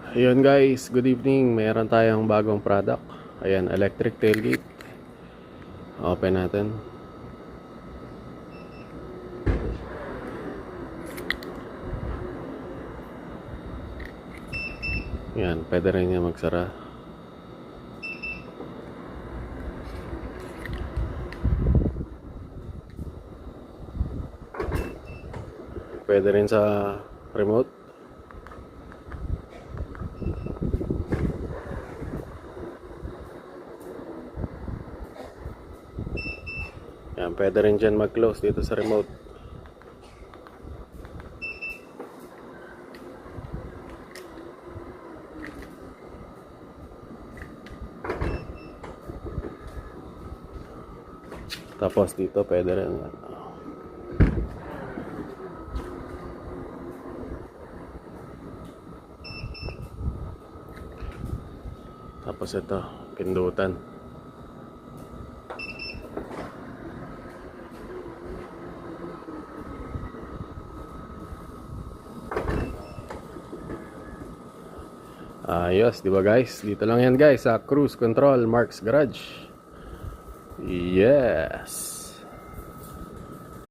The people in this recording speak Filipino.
Ayun guys, good evening. Meron tayong bagong product. Ayan, electric tailgate. Open natin. Ayan, pwede rin niya magsara. Pwede rin sa remote. Ayan, pwede rin dyan mag-close dito sa remote. Tapos dito pwede rin. Tapos ito, pindutan. Ayos, di ba guys? Dito lang yan guys sa Cruise Control Marks Garage. Yes.